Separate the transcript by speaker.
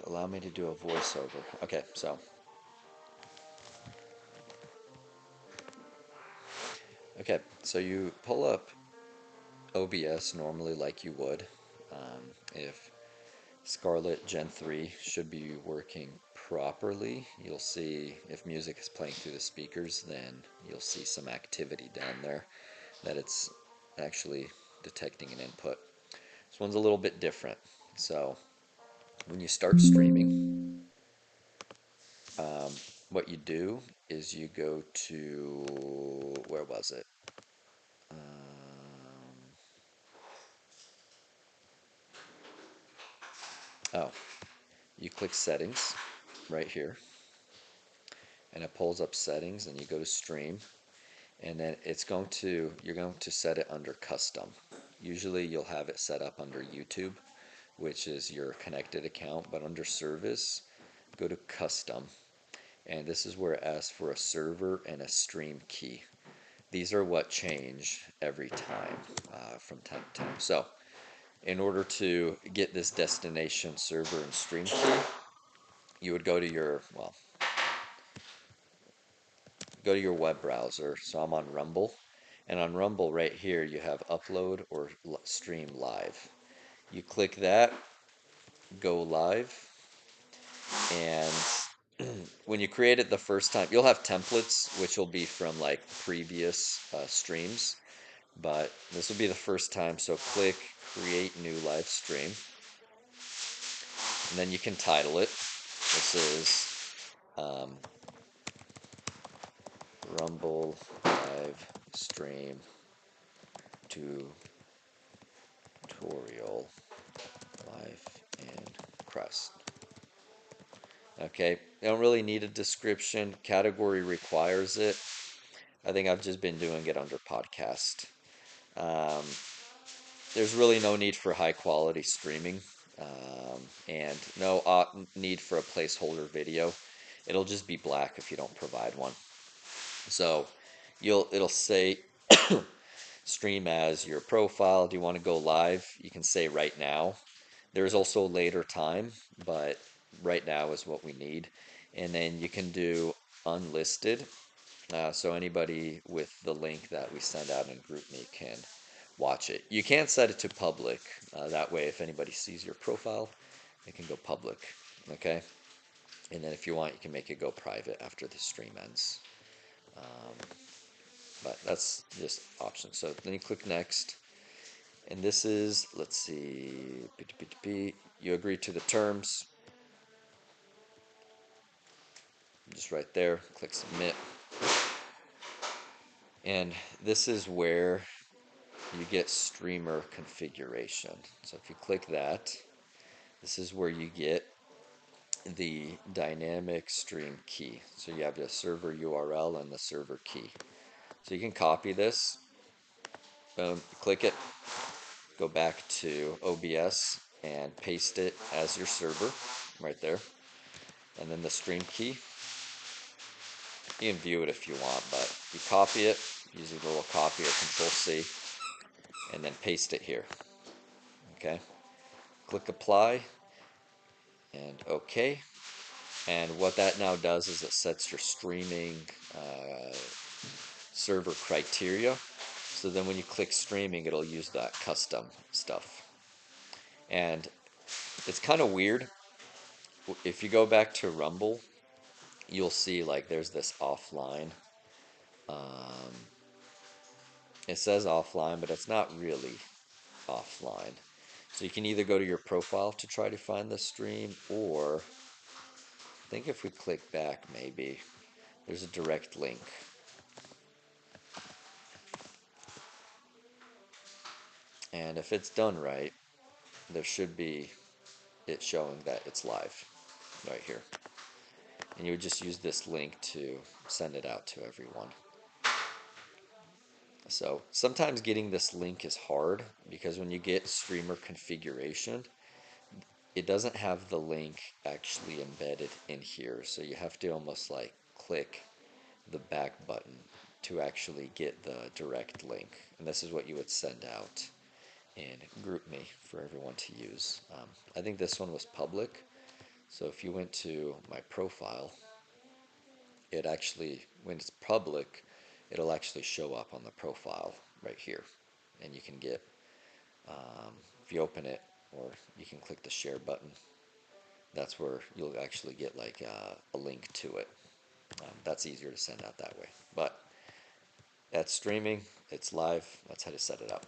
Speaker 1: allow me to do a voiceover. Okay, so you pull up OBS normally like you would. If Scarlett Gen 3 should be working properly, you'll see if music is playing through the speakers, then you'll see some activity down there that it's actually detecting an input. This one's a little bit different. So when you start streaming, what you do is you go to, where was it? Oh, you click settings right here, and it pulls up settings, and you go to stream, and then you're going to set it under custom. Usually you'll have it set up under YouTube, which is your connected account, but under service, go to custom, and this is where it asks for a server and a stream key. These are what change every time from time to time. So in order to get this destination server and stream key, you would go to your, well, go to your web browser. So I'm on Rumble, and on Rumble right here you have upload or stream live. You click that, go live, and when you create it the first time, you'll have templates which will be from like previous streams, but this will be the first time. So click create new live stream, and then you can title it. This is Rumble live stream tutorial life in Crust. Okay, you don't really need a description. Category requires it. I think I've just been doing it under podcast. Um, there's really no need for high quality streaming, and no need for a placeholder video. It'll just be black if you don't provide one. So it'll say stream as your profile. Do you want to go live? You can say right now. There's also later time, but right now is what we need. And then you can do unlisted. So anybody with the link that we send out in GroupMe can watch it. You can't set it to public. That way, if anybody sees your profile, it can go public. Okay? And then if you want, you can make it go private after the stream ends. But that's just option. So then you click next. And this is, let's see, you agree to the terms. Just right there, click submit. And this is where you get streamer configuration. So if you click that, this is where you get the dynamic stream key. So you have the server URL and the server key. So you can copy this, boom, click it, go back to OBS and paste it as your server right there. And then the stream key, you can view it if you want, but you copy it, use a little copy or Control C, and then paste it here. Okay, click apply and OK. And what that now does is it sets your streaming server criteria. So then when you click streaming, it'll use that custom stuff. And it's kind of weird. If you go back to Rumble, you'll see like there's this offline. It says offline, but it's not really offline. So you can either go to your profile to try to find the stream, or I think if we click back, maybe there's a direct link. And if it's done right, there should be it showing that it's live right here. And you would just use this link to send it out to everyone. So sometimes getting this link is hard because when you get streamer configuration, it doesn't have the link actually embedded in here. So you have to almost like click the back button to actually get the direct link. And this is what you would send out in GroupMe for everyone to use. I think this one was public, So if you went to my profile, it actually, when it's public, it'll actually show up on the profile right here. And you can get, if you open it, or you can click the share button, that's where you'll actually get like a link to it. That's easier to send out that way. But that's streaming, it's live, that's how to set it up.